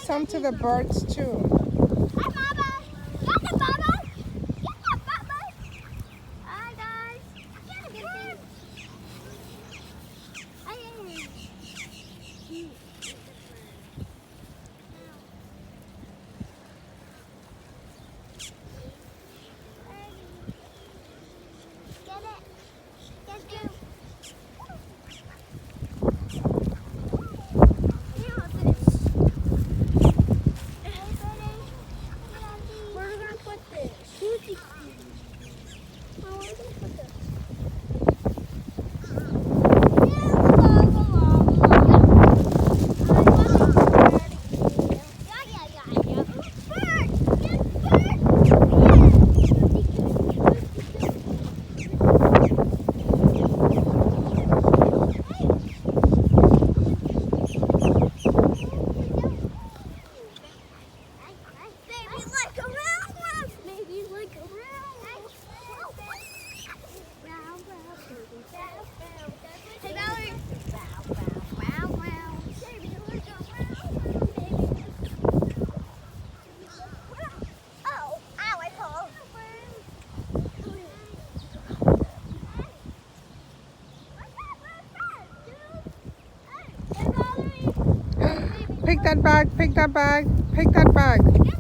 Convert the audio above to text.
some to the birds too. Hi, Baba. Get the Baba. Get the Baba. Hi, guys. Get a good thing. Hi. Get it. Get you. Where are we gonna put this? Where are we gonna put this? Hey, Valerie. Oh, ow, I pulled. Pick that bag, pick that bag, pick that bag.